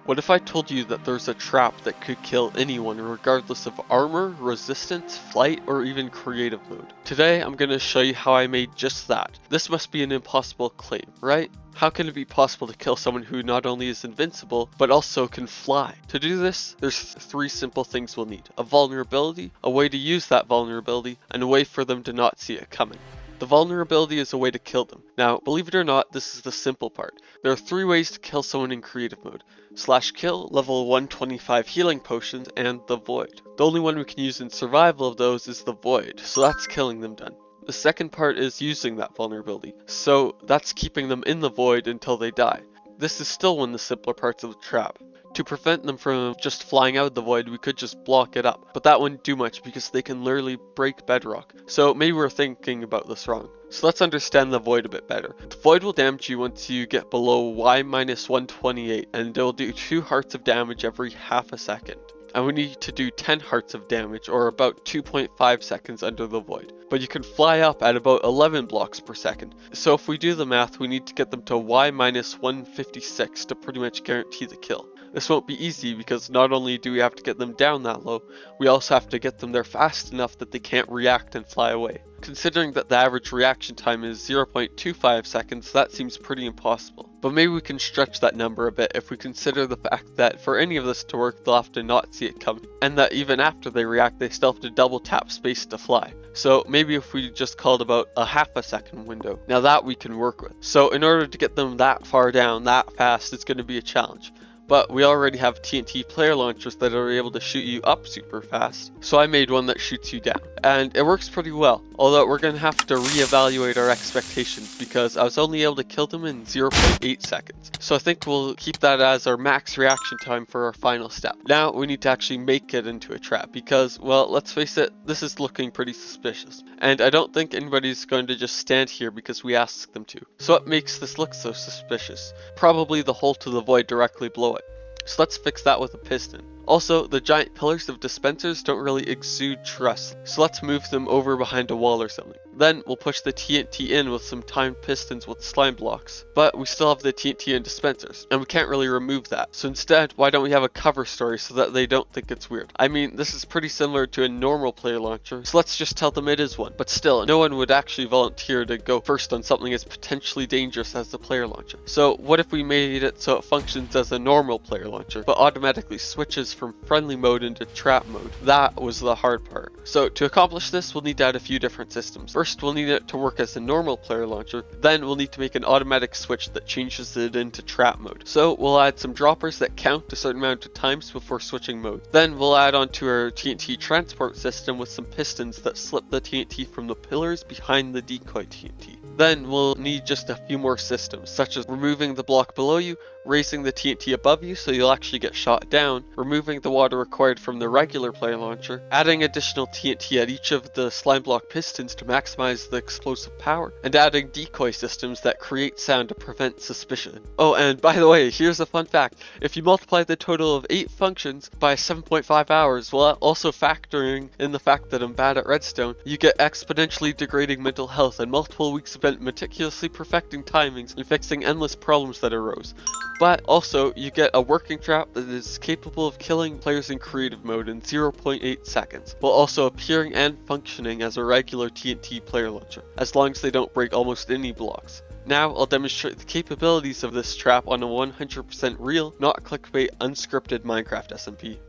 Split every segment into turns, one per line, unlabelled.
What if I told you that there's a trap that could kill anyone regardless of armor, resistance, flight, or even creative mode? Today I'm going to show you how I made just that. This must be an impossible claim, right? How can it be possible to kill someone who not only is invincible, but also can fly? To do this, there's 3 simple things we'll need. A vulnerability, a way to use that vulnerability, and a way for them to not see it coming. The vulnerability is a way to kill them. Now, believe it or not, this is the simple part. There are 3 ways to kill someone in creative mode. /kill, level 125 healing potions, and the void. The only one we can use in survival of those is the void, so that's killing them done. The second part is using that vulnerability, so that's keeping them in the void until they die. This is still one of the simpler parts of the trap. To prevent them from just flying out of the void, we could just block it up, but that wouldn't do much because they can literally break bedrock. So maybe we're thinking about this wrong. So let's understand the void a bit better. The void will damage you once you get below Y-128, and it will do 2 hearts of damage every half a second. And we need to do 10 hearts of damage, or about 2.5 seconds under the void. But you can fly up at about 11 blocks per second. So if we do the math, we need to get them to Y-156 to pretty much guarantee the kill. This won't be easy because not only do we have to get them down that low, we also have to get them there fast enough that they can't react and fly away. Considering that the average reaction time is 0.25 seconds, that seems pretty impossible. But maybe we can stretch that number a bit if we consider the fact that for any of this to work, they'll have to not see it coming, and that even after they react, they still have to double tap space to fly. So maybe if we just called about a half a second window, now that we can work with. So in order to get them that far down, that fast, it's going to be a challenge. But we already have TNT player launchers that are able to shoot you up super fast, so I made one that shoots you down. And it works pretty well, although we're going to have to reevaluate our expectations because I was only able to kill them in 0.8 seconds. So I think we'll keep that as our max reaction time for our final step. Now we need to actually make it into a trap because, well, let's face it, this is looking pretty suspicious. And I don't think anybody's going to just stand here because we asked them to. So what makes this look so suspicious? Probably the hole to the void directly below it. So let's fix that with a piston. Also, the giant pillars of dispensers don't really exude trust, so let's move them over behind a wall or something. Then we'll push the TNT in with some timed pistons with slime blocks, but we still have the TNT and dispensers, and we can't really remove that. So instead, why don't we have a cover story so that they don't think it's weird? I mean, this is pretty similar to a normal player launcher, so let's just tell them it is one. But still, no one would actually volunteer to go first on something as potentially dangerous as the player launcher. So what if we made it so it functions as a normal player launcher, but automatically switches from friendly mode into trap mode? That was the hard part. So to accomplish this, we'll need to add a few different systems. First, we'll need it to work as a normal player launcher. Then we'll need to make an automatic switch that changes it into trap mode. So we'll add some droppers that count a certain amount of times before switching mode. Then we'll add onto our TNT transport system with some pistons that slip the TNT from the pillars behind the decoy TNT. Then we'll need just a few more systems, such as removing the block below you, raising the TNT above you so you'll actually get shot down, removing the water required from the regular player launcher, adding additional TNT at each of the slime block pistons to maximize the explosive power, and adding decoy systems that create sound to prevent suspicion. Oh, and by the way, here's a fun fact. If you multiply the total of 8 functions by 7.5 hours, while also factoring in the fact that I'm bad at redstone, you get exponentially degrading mental health and multiple weeks spent meticulously perfecting timings and fixing endless problems that arose. But also, you get a working trap that is capable of killing players in creative mode in 0.8 seconds, while also appearing and functioning as a regular TNT player launcher, as long as they don't break almost any blocks. Now, I'll demonstrate the capabilities of this trap on a 100% real, not clickbait, unscripted Minecraft SMP.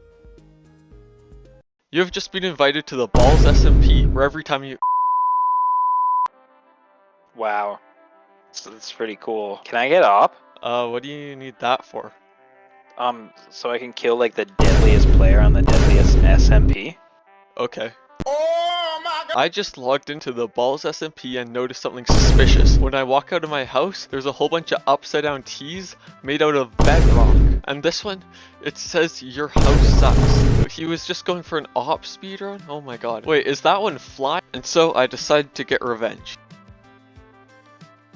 You have just been invited to the Balls SMP, where every time you...
Wow. So that's pretty cool. Can I get up?
What do you need that for?
So I can kill like the deadliest player on the deadliest SMP?
Okay. Oh my God. I just logged into the Balls SMP and noticed something suspicious. When I walk out of my house, there's a whole bunch of upside down T's made out of bedrock. And this one, it says your house sucks. He was just going for an op speedrun? Oh my God. Wait, is that one fly? And so I decided to get revenge.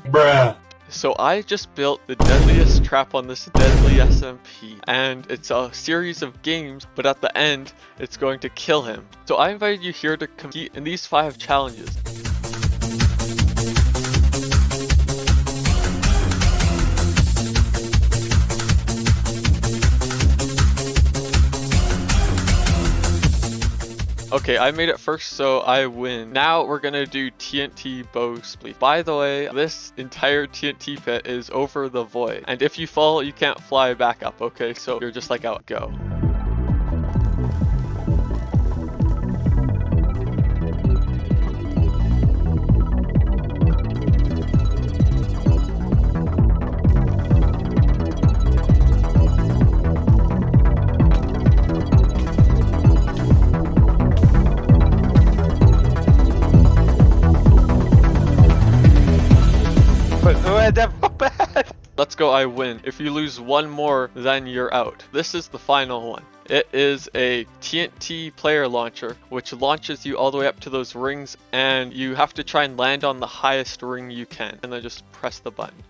Bruh.
So I just built the deadliest trap on this deadly SMP, and it's a series of games, but at the end, it's going to kill him. So I invited you here to compete in these 5 challenges. Okay, I made it first, so I win. Now we're gonna do TNT bow spleef. By the way, this entire TNT pit is over the void. And if you fall, you can't fly back up, okay? So you're just like out. Go.
Who had that bad?
Let's go, I win. If you lose one more, then you're out. This is the final one. It is a TNT player launcher, which launches you all the way up to those rings, and you have to try and land on the highest ring you can, and then just press the button.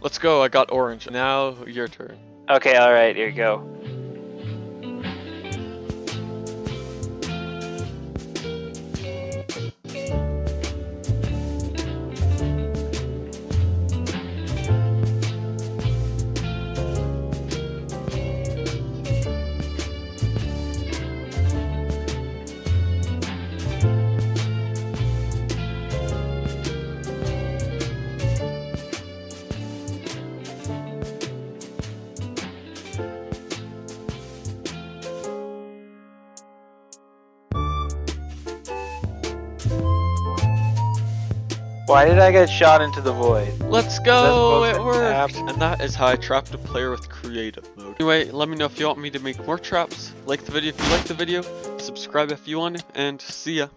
Let's go, I got orange. Now, your turn.
Okay, alright, here you go. Why did I get shot into the void?
Let's go! It worked!
Happen?
And that is how I trapped a player with creative mode. Anyway, let me know if you want me to make more traps. Like the video if you like the video. Subscribe if you want, and see ya.